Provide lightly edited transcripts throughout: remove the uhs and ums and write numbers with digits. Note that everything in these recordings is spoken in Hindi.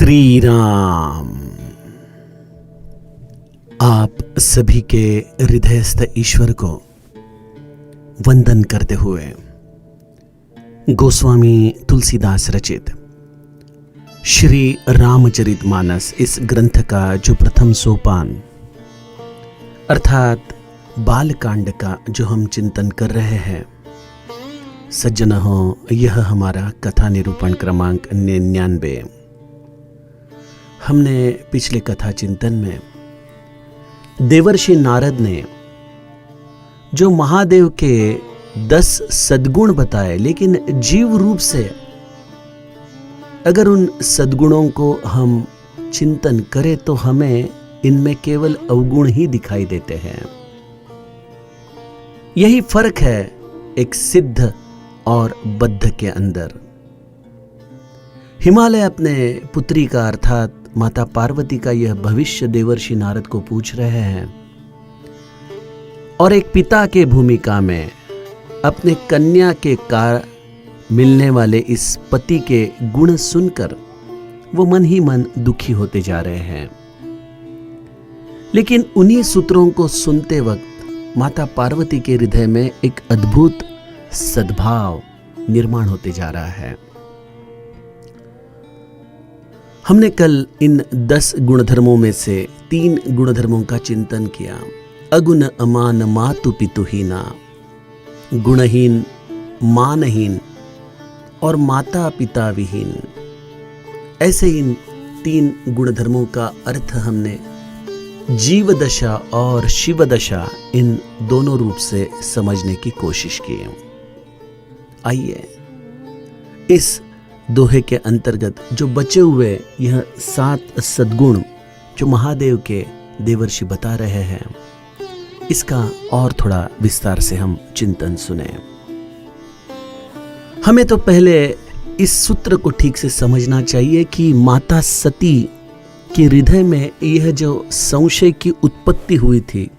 श्री राम। आप सभी के हृदयस्थ ईश्वर को वंदन करते हुए गोस्वामी तुलसीदास रचित श्री रामचरितमानस इस ग्रंथ का जो प्रथम सोपान अर्थात बालकांड का जो हम चिंतन कर रहे हैं, सज्जन हो, यह हमारा कथा निरूपण क्रमांक 99। हमने पिछले कथा चिंतन में देवर्षि नारद ने जो महादेव के 10 सद्गुण बताए, लेकिन जीव रूप से अगर उन सद्गुणों को हम चिंतन करें तो हमें इनमें केवल अवगुण ही दिखाई देते हैं। यही फर्क है एक सिद्ध और बद्ध के अंदर। हिमालय अपने पुत्री का अर्थात माता पार्वती का यह भविष्य देवर्षि नारद को पूछ रहे हैं और एक पिता के भूमिका में अपने कन्या के मिलने वाले इस पति के गुण सुनकर वो मन ही मन दुखी होते जा रहे हैं। लेकिन उन्हीं सूत्रों को सुनते वक्त माता पार्वती के हृदय में एक अद्भुत सद्भाव निर्माण होते जा रहा है। हमने कल इन 10 गुणधर्मों में से 3 गुणधर्मों का चिंतन किया। अगुण अमान मातु पितुहीना, गुणहीन मानहीन और माता पिता विहीन। ऐसे इन 3 गुणधर्मों का अर्थ हमने जीव दशा और शिव दशा इन दोनों रूप से समझने की कोशिश की। आइए इस दोहे के अंतर्गत जो बचे हुए यह 7 सद्गुण जो महादेव के देवर्षि बता रहे हैं, इसका और थोड़ा विस्तार से हम चिंतन सुने। हमें तो पहले इस सूत्र को ठीक से समझना चाहिए कि माता सती के हृदय में यह जो संशय की उत्पत्ति हुई थी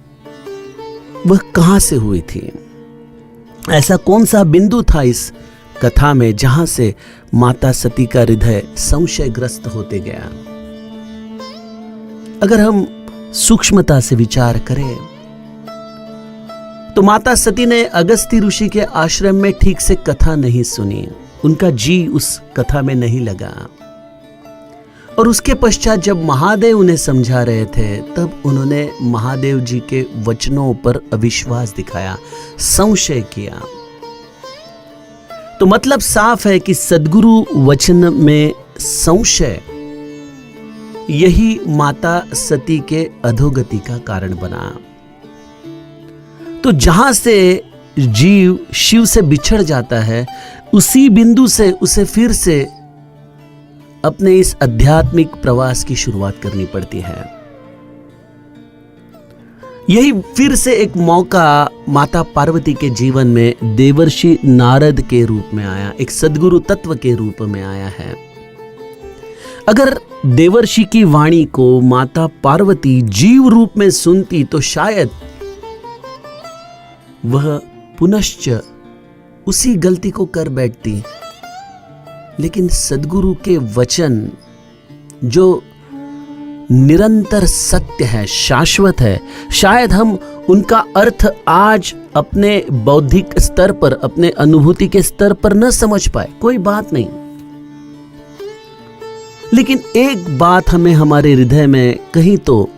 वह कहां से हुई थी। ऐसा कौन सा बिंदु था इस कथा में जहां से माता सती का हृदय संशयग्रस्त होते गया। अगर हम सूक्ष्मता से विचार करें तो माता सती ने अगस्त्य ऋषि के आश्रम में ठीक से कथा नहीं सुनी, उनका जी उस कथा में नहीं लगा। और उसके पश्चात जब महादेव उन्हें समझा रहे थे तब उन्होंने महादेव जी के वचनों पर अविश्वास दिखाया, संशय किया। तो मतलब साफ है कि सद्गुरु वचन में संशय यही माता सती के अधोगति का कारण बना। तो जहां से जीव शिव से बिछड़ जाता है, उसी बिंदु से उसे फिर से अपने इस आध्यात्मिक प्रवास की शुरुआत करनी पड़ती है। यही फिर से एक मौका माता पार्वती के जीवन में देवर्षि नारद के रूप में आया, एक सद्गुरु तत्व के रूप में आया है। अगर देवर्षि की वाणी को माता पार्वती जीव रूप में सुनती तो शायद वह पुनश्च उसी गलती को कर बैठती। लेकिन सद्गुरु के वचन जो निरंतर सत्य है, शाश्वत है, शायद हम उनका अर्थ आज अपने बौद्धिक स्तर पर, अपने अनुभूति के स्तर पर न समझ पाए, कोई बात नहीं। लेकिन एक बात हमें हमारे हृदय में कहीं तो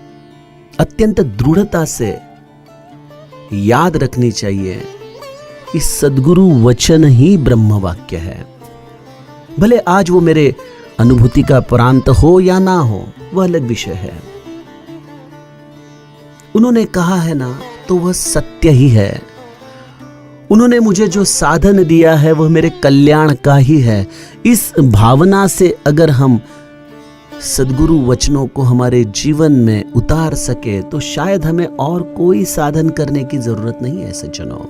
अत्यंत दृढ़ता से याद रखनी चाहिए कि सद्गुरु वचन ही ब्रह्म वाक्य है। भले आज वो मेरे अनुभूति का प्रांत हो या ना हो, वह अलग विषय है। उन्होंने कहा है ना तो वह सत्य ही है। उन्होंने मुझे जो साधन दिया है वह मेरे कल्याण का ही है। इस भावना से अगर हम सद्गुरु वचनों को हमारे जीवन में उतार सके तो शायद हमें और कोई साधन करने की जरूरत नहीं है सज्जनों।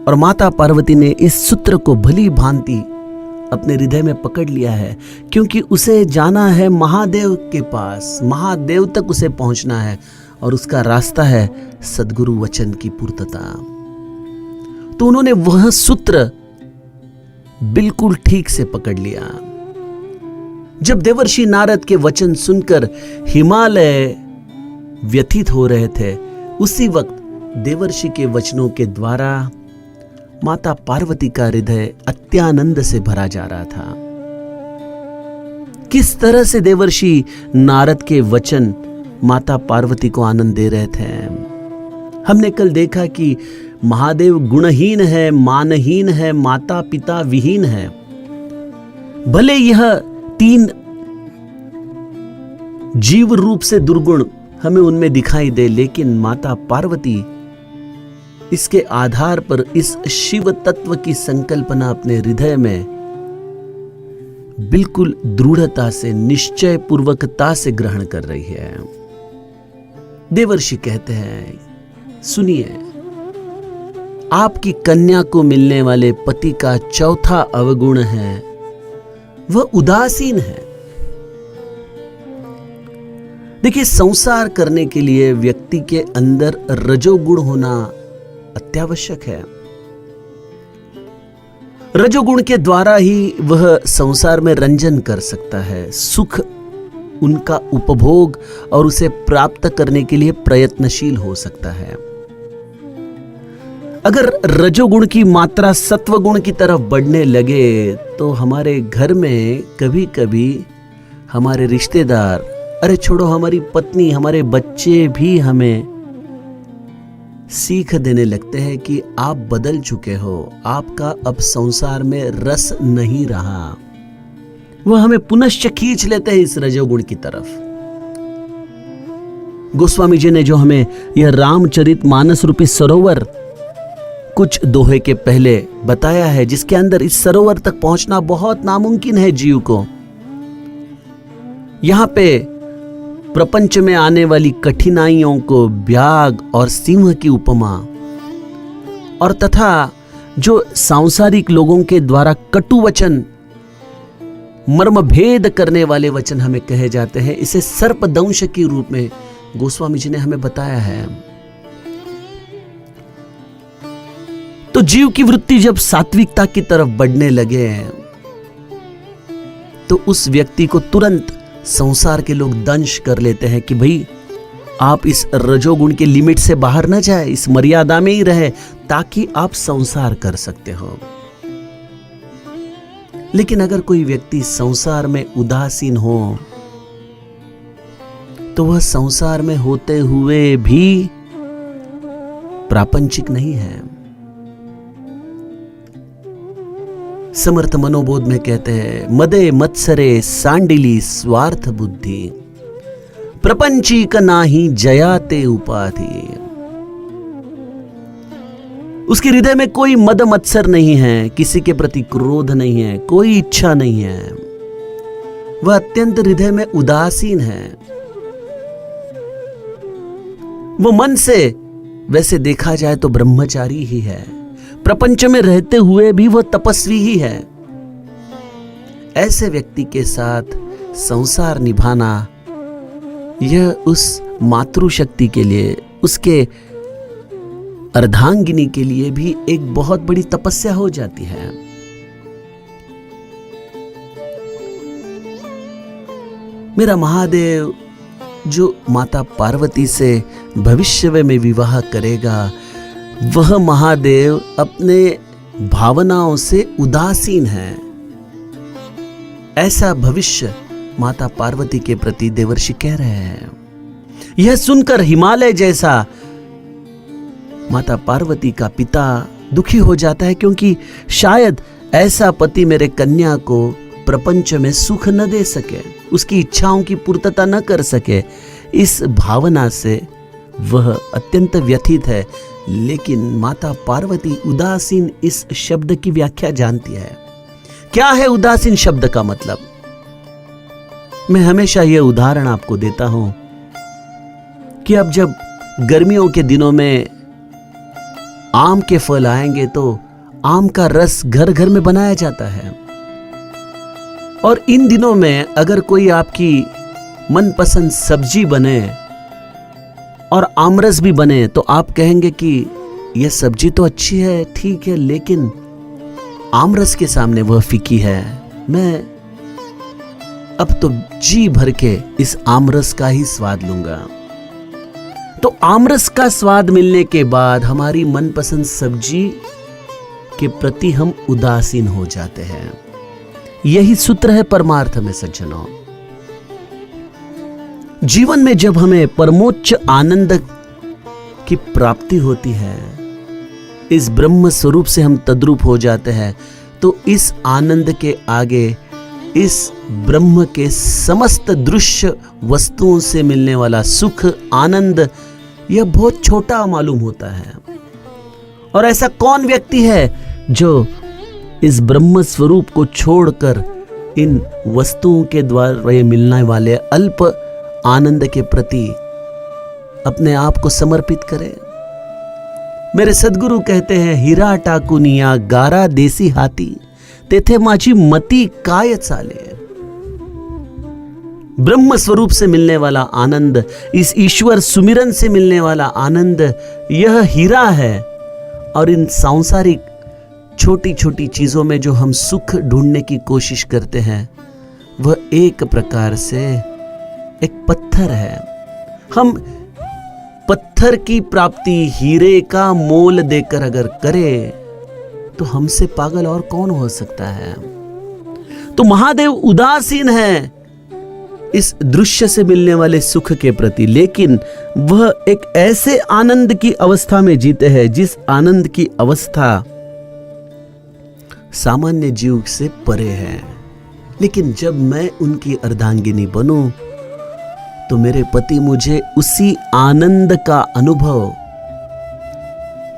और माता पार्वती ने इस सूत्र को भली भांति अपने हृदय में पकड़ लिया है, क्योंकि उसे जाना है महादेव के पास, महादेव तक उसे पहुंचना है और उसका रास्ता है सद्गुरु वचन की पूर्तता। तो उन्होंने वह सूत्र बिल्कुल ठीक से पकड़ लिया। जब देवर्षि नारद के वचन सुनकर हिमालय व्यथित हो रहे थे, उसी वक्त देवर्षि के वचनों के द्वारा माता पार्वती का हृदय अत्यानंद से भरा जा रहा था। किस तरह से देवर्षि नारद के वचन माता पार्वती को आनंद दे रहे थे। हमने कल देखा कि महादेव गुणहीन है, मानहीन है, माता पिता विहीन है। भले यह तीन जीव रूप से दुर्गुण हमें उनमें दिखाई दे, लेकिन माता पार्वती इसके आधार पर इस शिव तत्व की संकल्पना अपने हृदय में बिल्कुल दृढ़ता से, निश्चय पूर्वकता से ग्रहण कर रही है। देवर्षि कहते हैं, सुनिए, आपकी कन्या को मिलने वाले पति का चौथा अवगुण है, वह उदासीन है। देखिए, संसार करने के लिए व्यक्ति के अंदर रजोगुण होना अत्यावश्यक है। रजोगुण के द्वारा ही वह संसार में रंजन कर सकता है, सुख उनका उपभोग और उसे प्राप्त करने के लिए प्रयत्नशील हो सकता है। अगर रजोगुण की मात्रा सत्वगुण की तरफ बढ़ने लगे तो हमारे घर में कभी कभी हमारे रिश्तेदार, अरे छोड़ो, हमारी पत्नी, हमारे बच्चे भी हमें सीख देने लगते हैं कि आप बदल चुके हो, आपका अब संसार में रस नहीं रहा। वह हमें पुनश्च खींच लेते हैं इस रजोगुण की तरफ। गोस्वामी जी ने जो हमें यह रामचरितमानस रूपी सरोवर कुछ दोहे के पहले बताया है, जिसके अंदर इस सरोवर तक पहुंचना बहुत नामुमकिन है जीव को। यहां पे प्रपंच में आने वाली कठिनाइयों को ब्याग और सिंह की उपमा और तथा जो सांसारिक लोगों के द्वारा कटु वचन, मर्म भेद करने वाले वचन हमें कहे जाते हैं, इसे सर्पदंश के रूप में गोस्वामी जी ने हमें बताया है। तो जीव की वृत्ति जब सात्विकता की तरफ बढ़ने लगे तो उस व्यक्ति को तुरंत संसार के लोग दंश कर लेते हैं कि भाई आप इस रजोगुण के लिमिट से बाहर न जाए, इस मर्यादा में ही रहे ताकि आप संसार कर सकते हो। लेकिन अगर कोई व्यक्ति संसार में उदासीन हो तो वह संसार में होते हुए भी प्रापंचिक नहीं है। समर्थ मनोबोध में कहते हैं, मदे मत्सरे सांडिली स्वार्थ बुद्धि, प्रपंची का नाही जयाते उपाधि। उसके हृदय में कोई मद मत्सर नहीं है, किसी के प्रति क्रोध नहीं है, कोई इच्छा नहीं है। वह अत्यंत हृदय में उदासीन है। वो मन से वैसे देखा जाए तो ब्रह्मचारी ही है, प्रपंच में रहते हुए भी वह तपस्वी ही है। ऐसे व्यक्ति के साथ संसार निभाना यह उस मातृशक्ति के लिए, उसके अर्धांगिनी के लिए भी एक बहुत बड़ी तपस्या हो जाती है। मेरा महादेव जो माता पार्वती से भविष्य में विवाह करेगा, वह महादेव अपने भावनाओं से उदासीन है। ऐसा भविष्य माता पार्वती के प्रति देवर्षि कह रहे हैं। यह सुनकर हिमालय जैसा माता पार्वती का पिता दुखी हो जाता है, क्योंकि शायद ऐसा पति मेरे कन्या को प्रपंच में सुख न दे सके, उसकी इच्छाओं की पूर्तता न कर सके। इस भावना से वह अत्यंत व्यथित है। लेकिन माता पार्वती उदासीन इस शब्द की व्याख्या जानती है। क्या है उदासीन शब्द का मतलब? मैं हमेशा यह उदाहरण आपको देता हूं कि अब जब गर्मियों के दिनों में आम के फल आएंगे तो आम का रस घर घर में बनाया जाता है। और इन दिनों में अगर कोई आपकी मनपसंद सब्जी बने और आमरस भी बने तो आप कहेंगे कि यह सब्जी तो अच्छी है, ठीक है, लेकिन आमरस के सामने वह फीकी है। मैं अब तो जी भर के इस आमरस का ही स्वाद लूंगा। तो आमरस का स्वाद मिलने के बाद हमारी मनपसंद सब्जी के प्रति हम उदासीन हो जाते हैं। यही सूत्र है परमार्थ में सज्जनों। जीवन में जब हमें परमोच्च आनंद की प्राप्ति होती है, इस ब्रह्म स्वरूप से हम तद्रूप हो जाते हैं, तो इस आनंद के आगे इस ब्रह्म के समस्त दृश्य वस्तुओं से मिलने वाला सुख आनंद यह बहुत छोटा मालूम होता है। और ऐसा कौन व्यक्ति है जो इस ब्रह्म स्वरूप को छोड़कर इन वस्तुओं के द्वारा मिलने वाले अल्प आनंद के प्रति अपने आप को समर्पित करे। मेरे सद्गुरु कहते हैं, हीरा टाकुनिया गारा देसी हाथी तेथे माझी मती काय चाले। ब्रह्म स्वरूप से मिलने वाला आनंद, इस ईश्वर सुमिरन से मिलने वाला आनंद, यह हीरा है। और इन सांसारिक छोटी छोटी चीजों में जो हम सुख ढूंढने की कोशिश करते हैं, वह एक प्रकार से एक पत्थर है। हम पत्थर की प्राप्ति हीरे का मोल देकर अगर करें, तो हमसे पागल और कौन हो सकता है। तो महादेव उदासीन है इस दृश्य से मिलने वाले सुख के प्रति, लेकिन वह एक ऐसे आनंद की अवस्था में जीते हैं जिस आनंद की अवस्था सामान्य जीव से परे है। लेकिन जब मैं उनकी अर्धांगिनी बनूं, तो मेरे पति मुझे उसी आनंद का अनुभव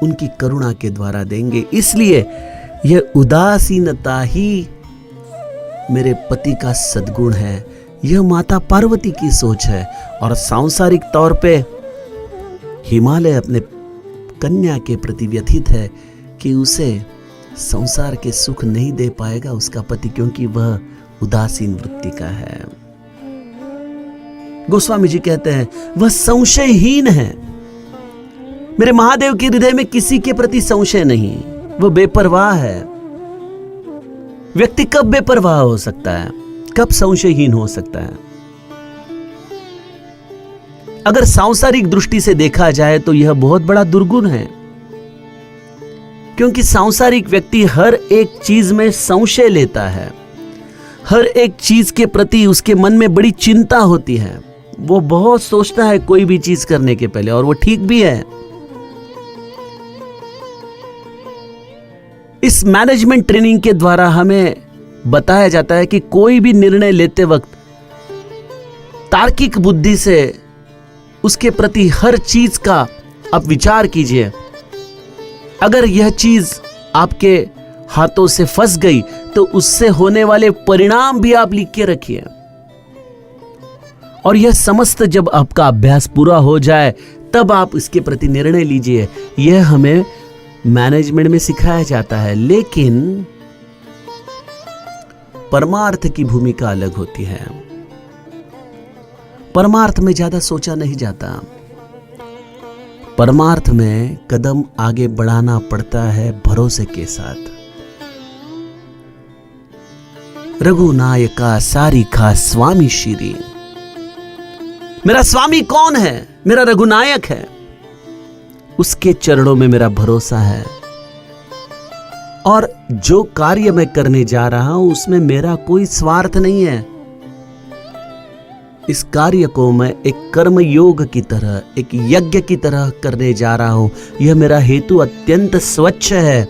उनकी करुणा के द्वारा देंगे। इसलिए यह उदासीनता ही मेरे पति का सद्गुण है। यह माता पार्वती की सोच है। और सांसारिक तौर पे हिमालय अपने कन्या के प्रति व्यथित है कि उसे संसार के सुख नहीं दे पाएगा उसका पति, क्योंकि वह उदासीन वृत्ति का है। गोस्वामी जी कहते हैं, वह संशयहीन है। मेरे महादेव के हृदय में किसी के प्रति संशय नहीं, वह बेपरवाह है। व्यक्ति कब बेपरवाह हो सकता है, कब संशयहीन हो सकता है? अगर सांसारिक दृष्टि से देखा जाए तो यह बहुत बड़ा दुर्गुण है, क्योंकि सांसारिक व्यक्ति हर एक चीज में संशय लेता है। हर एक चीज के प्रति उसके मन में बड़ी चिंता होती है। वो बहुत सोचता है कोई भी चीज करने के पहले, और वो ठीक भी है। इस मैनेजमेंट ट्रेनिंग के द्वारा हमें बताया जाता है कि कोई भी निर्णय लेते वक्त तार्किक बुद्धि से उसके प्रति हर चीज का आप विचार कीजिए। अगर यह चीज आपके हाथों से फंस गई तो उससे होने वाले परिणाम भी आप लिख के रखिए। और यह समस्त जब आपका अभ्यास पूरा हो जाए तब आप इसके प्रति निर्णय लीजिए। यह हमें मैनेजमेंट में सिखाया जाता है। लेकिन परमार्थ की भूमिका अलग होती है। परमार्थ में ज्यादा सोचा नहीं जाता। परमार्थ में कदम आगे बढ़ाना पड़ता है भरोसे के साथ। रघुनायका सारिका स्वामी श्री। मेरा स्वामी कौन है? मेरा रघुनायक है। उसके चरणों में मेरा भरोसा है। और जो कार्य मैं करने जा रहा हूं उसमें मेरा कोई स्वार्थ नहीं है। इस कार्य को मैं एक कर्म योग की तरह, एक यज्ञ की तरह करने जा रहा हूं। यह मेरा हेतु अत्यंत स्वच्छ है।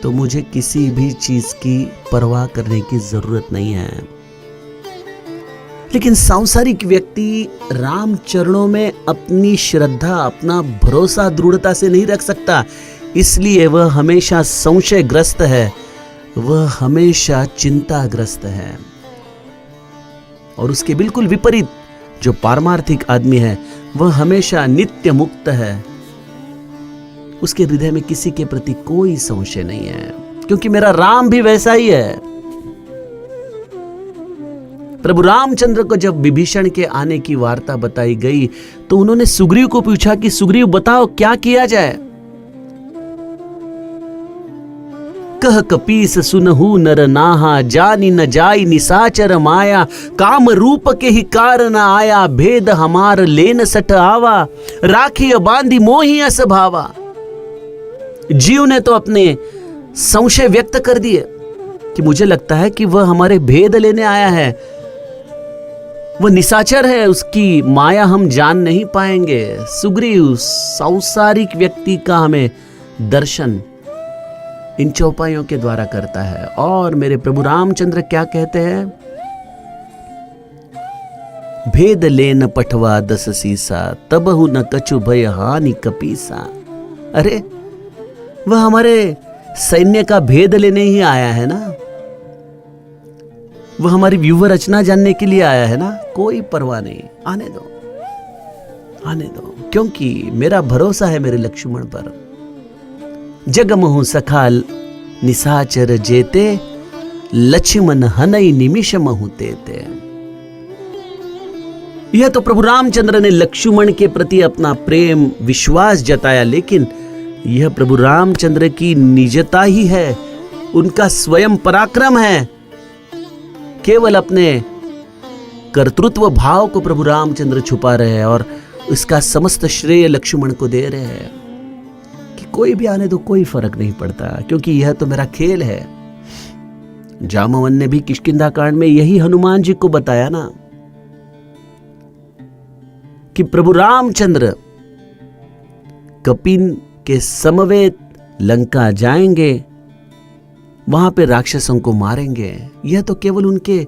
तो मुझे किसी भी चीज की परवाह करने की जरूरत नहीं है। लेकिन सांसारिक व्यक्ति राम चरणों में अपनी श्रद्धा, अपना भरोसा दृढ़ता से नहीं रख सकता। इसलिए वह हमेशा संशयग्रस्त है, वह हमेशा चिंताग्रस्त है। और उसके बिल्कुल विपरीत जो पारमार्थिक आदमी है वह हमेशा नित्य मुक्त है। उसके हृदय में किसी के प्रति कोई संशय नहीं है, क्योंकि मेरा राम भी वैसा ही है। प्रभु रामचंद्र को जब विभीषण के आने की वार्ता बताई गई तो उन्होंने सुग्रीव को पूछा कि सुग्रीव बताओ क्या किया जाए। कह कपीस सुनहु नर नाहा, जानी न जाई निसाचर माया, काम रूप के ही कारण आया, भेद हमार लेन सट आवा, राखी बांधी मोही अस भावा। जीव ने तो अपने संशय व्यक्त कर दिए कि मुझे लगता है कि वह हमारे भेद लेने आया है, वह निशाचर है, उसकी माया हम जान नहीं पाएंगे। सुग्रीव सांसारिक व्यक्ति का हमें दर्शन इन चौपाइयों के द्वारा करता है। और मेरे प्रभु रामचंद्र क्या कहते हैं? भेद लेन पठवा दस सीसा, तबहु न कछु भय हानि कपीसा। अरे वह हमारे सैन्य का भेद लेने ही आया है ना, वह हमारी व्यूह रचना जानने के लिए आया है ना। कोई परवाह नहीं, आने दो, आने दो, क्योंकि मेरा भरोसा है मेरे लक्ष्मण पर। जगमहु सखाल निशाचर जेते, लक्ष्मण हनई निमिष महु तेते। यह तो प्रभु रामचंद्र ने लक्ष्मण के प्रति अपना प्रेम विश्वास जताया, लेकिन यह प्रभु रामचंद्र की निजता ही है, उनका स्वयं पराक्रम है। केवल अपने कर्तृत्व भाव को प्रभु रामचंद्र छुपा रहे हैं और इसका समस्त श्रेय लक्ष्मण को दे रहे हैं कि कोई भी आने दो, कोई फर्क नहीं पड़ता, क्योंकि यह तो मेरा खेल है। जामवन ने भी किष्किंधा कांड में यही हनुमान जी को बताया ना कि प्रभु रामचंद्र कपिन के समवेत लंका जाएंगे, वहां पे राक्षसों को मारेंगे। यह तो केवल उनके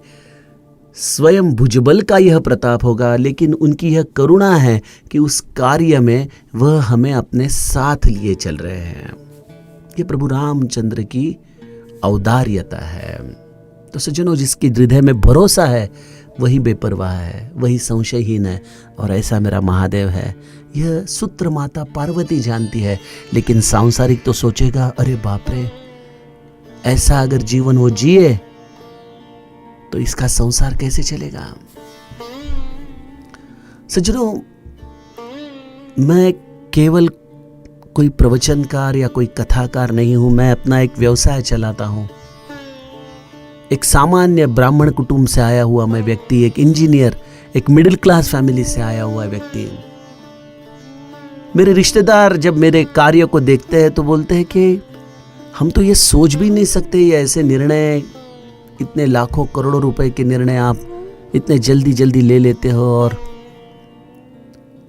स्वयं भुजबल का यह प्रताप होगा, लेकिन उनकी यह करुणा है कि उस कार्य में वह हमें अपने साथ लिए चल रहे हैं। ये प्रभु रामचंद्र की औदार्यता है। तो सज्जनों, जिसकी हृदय में भरोसा है वही बेपरवाह है, वही संशयहीन है, और ऐसा मेरा महादेव है। यह सूत्र माता पार्वती जानती है, लेकिन सांसारिक तो सोचेगा, अरे बाप रे, ऐसा अगर जीवन वो जिए तो इसका संसार कैसे चलेगा। सज्जनों, मैं केवल कोई प्रवचनकार या कोई कथाकार नहीं हूं, मैं अपना एक व्यवसाय चलाता हूं। एक सामान्य ब्राह्मण कुटुंब से आया हुआ मैं व्यक्ति, एक इंजीनियर, एक मिडिल क्लास फैमिली से आया हुआ व्यक्ति। मेरे रिश्तेदार जब मेरे कार्य को देखते हैं तो बोलते हैं कि हम तो ये सोच भी नहीं सकते, ये ऐसे निर्णय, इतने लाखों करोड़ों रुपए के निर्णय आप इतने जल्दी जल्दी ले लेते हो, और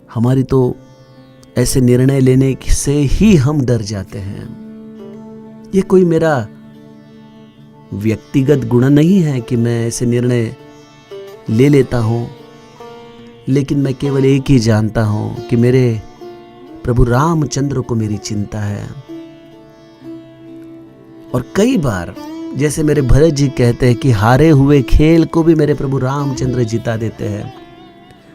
हमारी तो ऐसे निर्णय लेने से ही हम डर जाते हैं। ये कोई मेरा व्यक्तिगत गुण नहीं है कि मैं ऐसे निर्णय ले लेता हूं, लेकिन मैं केवल एक ही जानता हूं कि मेरे प्रभु रामचंद्र को मेरी चिंता है। और कई बार जैसे मेरे भरत जी कहते हैं कि हारे हुए खेल को भी मेरे प्रभु रामचंद्र जिता देते हैं,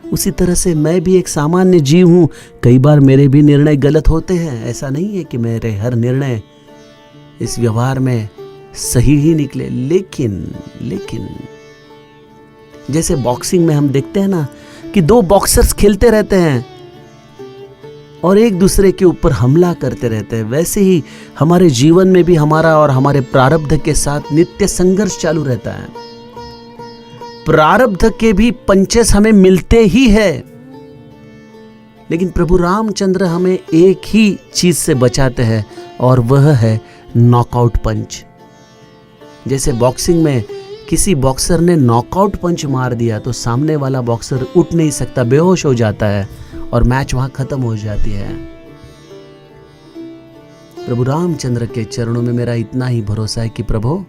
उसी तरह से मैं भी एक सामान्य जीव हूं। कई बार मेरे भी निर्णय गलत होते हैं। ऐसा नहीं है कि मेरे हर निर्णय इस व्यवहार में सही ही निकले, लेकिन जैसे बॉक्सिंग में हम देखते हैं ना कि दो बॉक्सर्स खेलते रहते हैं और एक दूसरे के ऊपर हमला करते रहते हैं, वैसे ही हमारे जीवन में भी हमारा और हमारे प्रारब्ध के साथ नित्य संघर्ष चालू रहता है। प्रारब्ध के भी पंचेस हमें मिलते ही है, लेकिन प्रभु रामचंद्र हमें एक ही चीज से बचाते हैं, और वह है नॉकआउट पंच। जैसे बॉक्सिंग में किसी बॉक्सर ने नॉकआउट पंच मार दिया तो सामने वाला बॉक्सर उठ नहीं सकता, बेहोश हो जाता है और मैच वहां खत्म हो जाती है। प्रभु रामचंद्र के चरणों में मेरा इतना ही भरोसा है कि प्रभु,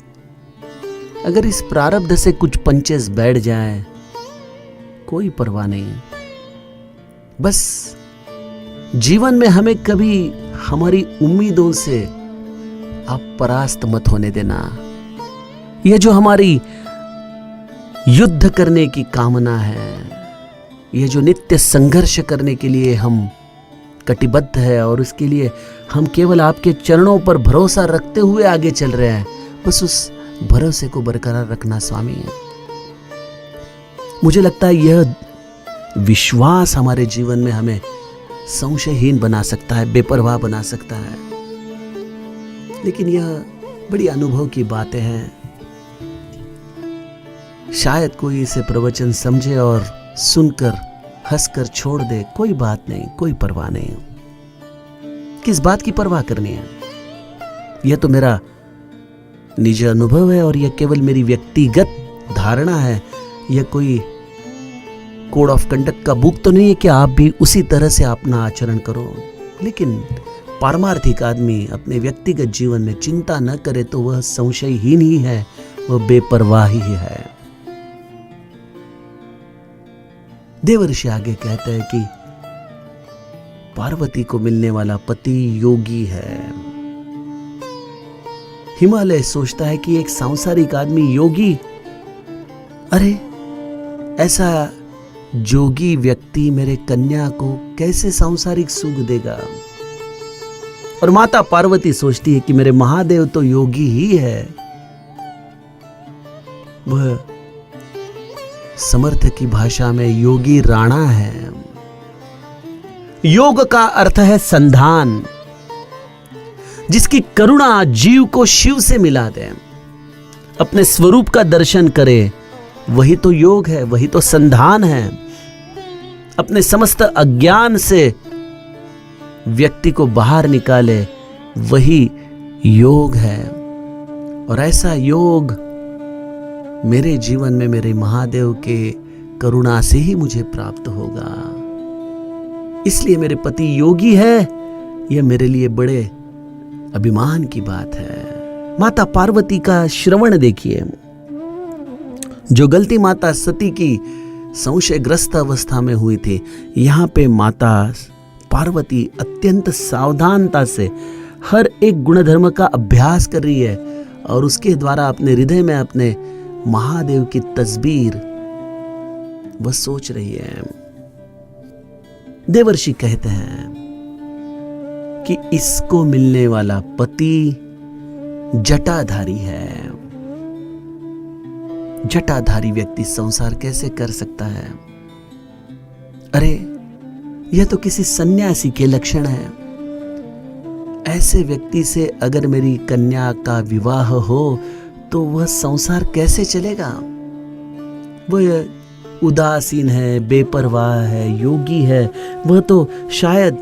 अगर इस प्रारब्ध से कुछ पंचेस बैठ जाएं, कोई परवाह नहीं। बस जीवन में हमें कभी हमारी उम्मीदों से आप परास्त मत होने देना। यह जो हमारी युद्ध करने की कामना है, यह जो नित्य संघर्ष करने के लिए हम कटिबद्ध है, और उसके लिए हम केवल आपके चरणों पर भरोसा रखते हुए आगे चल रहे हैं, बस उस भरोसे को बरकरार रखना स्वामी है। मुझे लगता है यह विश्वास हमारे जीवन में हमें संशयहीन बना सकता है, बेपरवाह बना सकता है। लेकिन यह बड़ी अनुभव की बातें हैं। शायद कोई इसे प्रवचन समझे और सुनकर हंसकर छोड़ दे, कोई बात नहीं, कोई परवाह नहीं। किस बात की परवाह करनी है? यह तो मेरा निजी अनुभव है और यह केवल मेरी व्यक्तिगत धारणा है। यह कोई कोड ऑफ कंडक्ट का बुक तो नहीं है कि आप भी उसी तरह से अपना आचरण करो। लेकिन पारमार्थिक आदमी अपने व्यक्तिगत जीवन में चिंता न करे तो वह संशयहीन ही है, वह बेपरवाह ही है। देवर्षि आगे कहते हैं कि पार्वती को मिलने वाला पति योगी है। हिमालय सोचता है कि एक सांसारिक आदमी योगी, अरे ऐसा जोगी व्यक्ति मेरे कन्या को कैसे सांसारिक सुख देगा। और माता पार्वती सोचती है कि मेरे महादेव तो योगी ही है, वह समर्थ की भाषा में योगी राणा है। योग का अर्थ है संधान, जिसकी करुणा जीव को शिव से मिला दे, अपने स्वरूप का दर्शन करे, वही तो योग है, वही तो संधान है। अपने समस्त अज्ञान से व्यक्ति को बाहर निकाले, वही योग है। और ऐसा योग मेरे जीवन में मेरे महादेव के करुणा से ही मुझे प्राप्त होगा। इसलिए मेरे पति योगी है, यह मेरे लिए बड़े अभिमान की बात है। माता पार्वती का श्रवण देखिए। जो गलती माता सती की संशयग्रस्त अवस्था में हुई थी, यहां पे माता पार्वती अत्यंत सावधानता से हर एक गुणधर्म का अभ्यास कर रही है और उसके द्वारा अपने हृदय में अपने महादेव की तस्वीर वह सोच रही है। देवर्षि कहते हैं कि इसको मिलने वाला पति जटाधारी है। जटाधारी व्यक्ति संसार कैसे कर सकता है? अरे यह तो किसी सन्यासी के लक्षण है। ऐसे व्यक्ति से अगर मेरी कन्या का विवाह हो तो वह संसार कैसे चलेगा? वह उदासीन है, बेपरवाह है, योगी है, वह तो शायद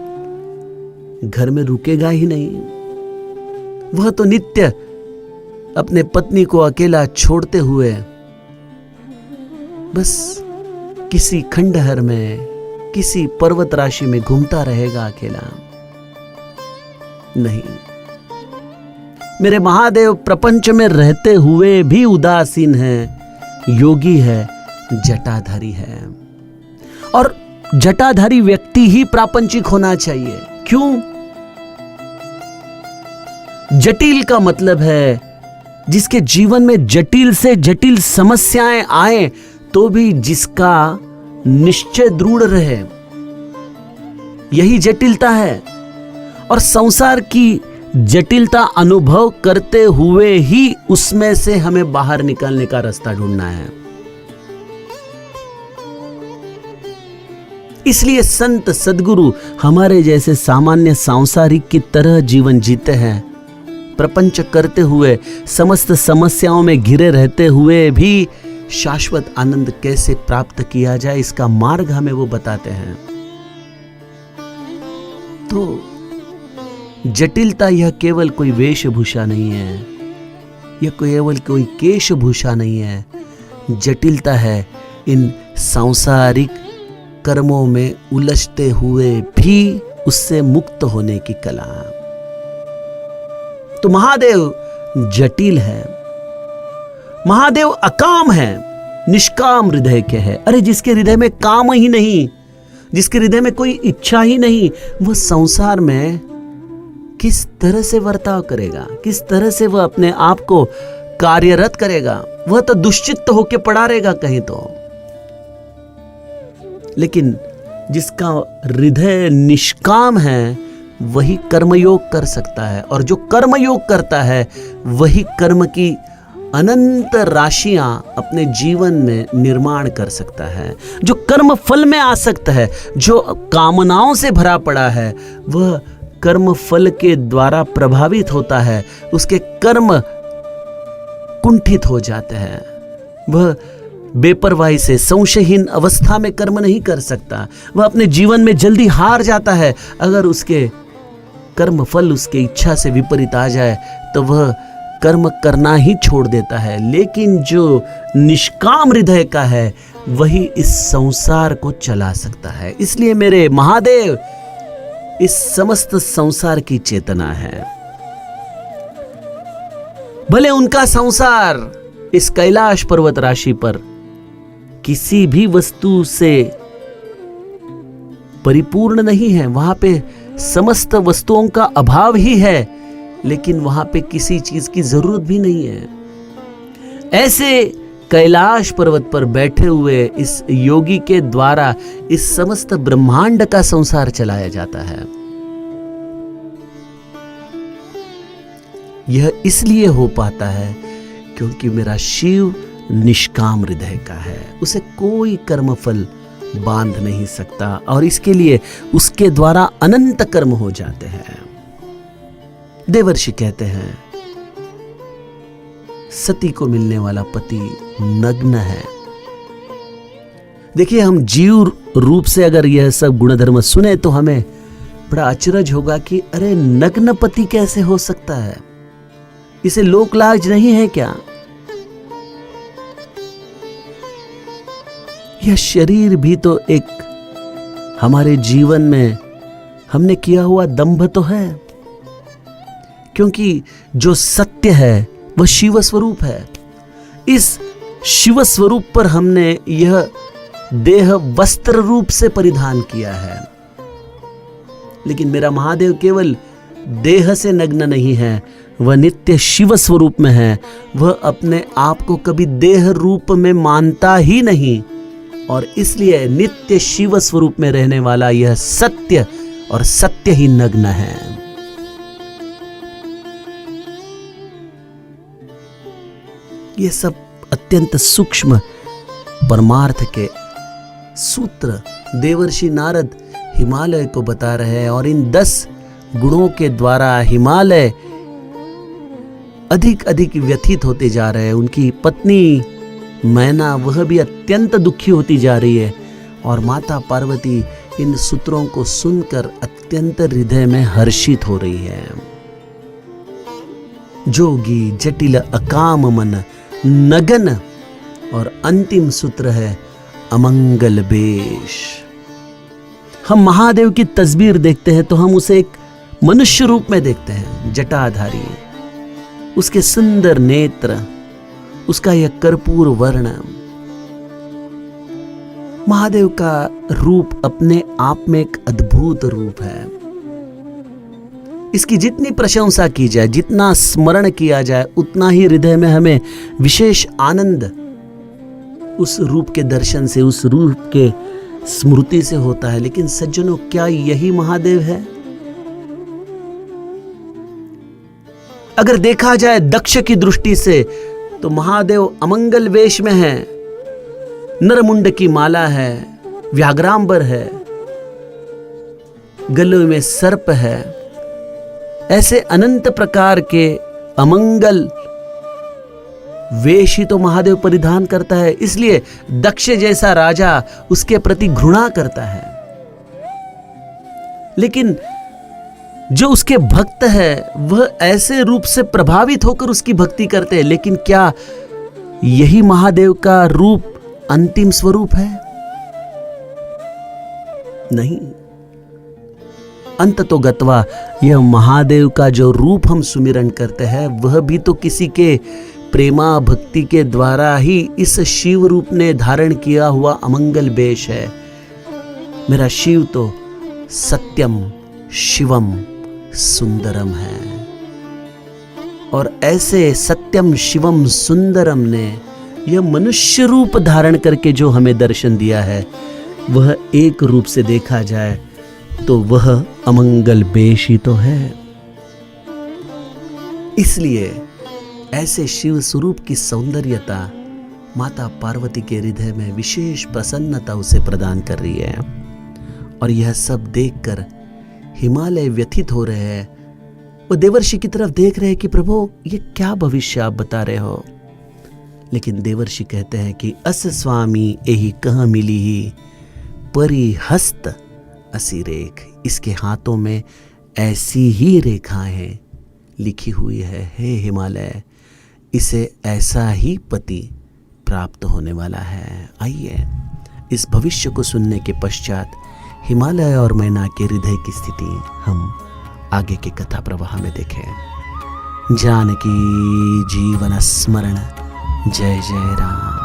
घर में रुकेगा ही नहीं। वह तो नित्य अपने पत्नी को अकेला छोड़ते हुए बस किसी खंडहर में, किसी पर्वत राशि में घूमता रहेगा अकेला। नहीं, मेरे महादेव प्रपंच में रहते हुए भी उदासीन है, योगी है, जटाधारी है। और जटाधारी व्यक्ति ही प्रापंचिक होना चाहिए। क्यों? जटिल का मतलब है जिसके जीवन में जटिल से जटिल समस्याएं आए तो भी जिसका निश्चय दृढ़ रहे, यही जटिलता है। और संसार की जटिलता अनुभव करते हुए ही उसमें से हमें बाहर निकलने का रास्ता ढूंढना है। इसलिए संत सद्गुरु हमारे जैसे सामान्य सांसारिक की तरह जीवन जीते हैं। प्रपंच करते हुए, समस्त समस्याओं में घिरे रहते हुए भी शाश्वत आनंद कैसे प्राप्त किया जाए, इसका मार्ग हमें वो बताते हैं। तो जटिलता यह केवल कोई वेशभूषा नहीं है, यह केवल कोई केशभूषा नहीं है। जटिलता है इन सांसारिक कर्मों में उलझते हुए भी उससे मुक्त होने की कला। तो महादेव जटिल है, महादेव अकाम है, निष्काम हृदय के है। अरे जिसके हृदय में काम ही नहीं, जिसके हृदय में कोई इच्छा ही नहीं, वह संसार में किस तरह से बर्ताव करेगा, किस तरह से वह अपने आप को कार्यरत करेगा? वह तो दुश्चित्त होके पड़ा रहेगा कहीं तो। लेकिन जिसका हृदय निष्काम है वही कर्मयोग कर सकता है, और जो कर्मयोग करता है वही कर्म की अनंत राशियां अपने जीवन में निर्माण कर सकता है। जो कर्म फल में आसक्त है, जो कामनाओं से भरा पड़ा है, वह कर्म फल के द्वारा प्रभावित होता है, उसके कर्म कुंठित हो जाते हैं। वह बेपरवाही से संशयहीन अवस्था में कर्म नहीं कर सकता। वह अपने जीवन में जल्दी हार जाता है। अगर उसके कर्म फल उसके इच्छा से विपरीत आ जाए तो वह कर्म करना ही छोड़ देता है। लेकिन जो निष्काम हृदय का है वही इस संसार को चला सकता है। इसलिए मेरे महादेव इस समस्त संसार की चेतना है। भले उनका संसार इस कैलाश पर्वत राशि पर किसी भी वस्तु से परिपूर्ण नहीं है, वहां पे समस्त वस्तुओं का अभाव ही है, लेकिन वहां पे किसी चीज की जरूरत भी नहीं है। ऐसे कैलाश पर्वत पर बैठे हुए इस योगी के द्वारा इस समस्त ब्रह्मांड का संसार चलाया जाता है। यह इसलिए हो पाता है क्योंकि मेरा शिव निष्काम हृदय का है। उसे कोई कर्मफल बांध नहीं सकता और इसके लिए उसके द्वारा अनंत कर्म हो जाते हैं। देवर्षि कहते हैं सती को मिलने वाला पति नग्न है। देखिए, हम जीव रूप से अगर यह सब गुणधर्म सुने तो हमें बड़ा अचरज होगा कि अरे नग्न पति कैसे हो सकता है? इसे लोकलाज नहीं है क्या? यह शरीर भी तो एक हमारे जीवन में हमने किया हुआ दंभ तो है, क्योंकि जो सत्य है वह शिव स्वरूप है। इस शिव स्वरूप पर हमने यह देह वस्त्र रूप से परिधान किया है। लेकिन मेरा महादेव केवल देह से नग्न नहीं है, वह नित्य शिव स्वरूप में है। वह अपने आप को कभी देह रूप में मानता ही नहीं और इसलिए नित्य शिव स्वरूप में रहने वाला यह सत्य और सत्य ही नग्न है। ये सब अत्यंत सूक्ष्म परमार्थ के सूत्र देवर्षि नारद हिमालय को बता रहे हैं और इन 10 गुणों के द्वारा हिमालय अधिक अधिक व्यथित होते जा रहे हैं। उनकी पत्नी मैना वह भी अत्यंत दुखी होती जा रही है और माता पार्वती इन सूत्रों को सुनकर अत्यंत हृदय में हर्षित हो रही है। जोगी जटिल अकाम मन नगन और अंतिम सूत्र है अमंगल बेश। हम महादेव की तस्वीर देखते हैं तो हम उसे एक मनुष्य रूप में देखते हैं, जटाधारी, उसके सुंदर नेत्र, उसका यह कर्पूर वर्ण। महादेव का रूप अपने आप में एक अद्भुत रूप है। इसकी जितनी प्रशंसा की जाए, जितना स्मरण किया जाए, उतना ही हृदय में हमें विशेष आनंद उस रूप के दर्शन से, उस रूप के स्मृति से होता है। लेकिन सज्जनों, क्या यही महादेव है? अगर देखा जाए दक्ष की दृष्टि से तो महादेव अमंगल वेश में है। नरमुंड की माला है, व्याघ्रांबर है, गले में सर्प है। ऐसे अनंत प्रकार के अमंगल वेश ही तो महादेव परिधान करता है। इसलिए दक्ष जैसा राजा उसके प्रति घृणा करता है। लेकिन जो उसके भक्त है वह ऐसे रूप से प्रभावित होकर उसकी भक्ति करते हैं। लेकिन क्या यही महादेव का रूप अंतिम स्वरूप है? नहीं। अंत तो गत्वा यह महादेव का जो रूप हम सुमिरन करते हैं वह भी तो किसी के प्रेमा भक्ति के द्वारा ही इस शिव रूप ने धारण किया हुआ अमंगल बेश है। मेरा शिव तो सत्यम शिवम सुंदरम है और ऐसे सत्यम शिवम सुंदरम ने यह मनुष्य रूप धारण करके जो हमें दर्शन दिया है वह एक रूप से देखा जाए तो वह अमंगल बेश ही तो है। इसलिए ऐसे शिव स्वरूप की सौंदर्यता माता पार्वती के हृदय में विशेष प्रसन्नता उसे प्रदान कर रही है। और यह सब देखकर हिमालय व्यथित हो रहे हैं। वो देवर्षि की तरफ देख रहे हैं कि प्रभु ये क्या भविष्य आप बता रहे हो। लेकिन देवर्षि कहते हैं कि अस स्वामी यही कहाँ मिली ही परिहस्त असी रेख। इसके हाथों में ऐसी ही रेखाएं लिखी हुई है, हे हिमालय, इसे ऐसा ही पति प्राप्त होने वाला है। आइए इस भविष्य को सुनने के पश्चात हिमालय और मैना के हृदय की स्थिति हम आगे के कथा प्रवाह में देखें। जानकी जीवन स्मरण। जय जय राम।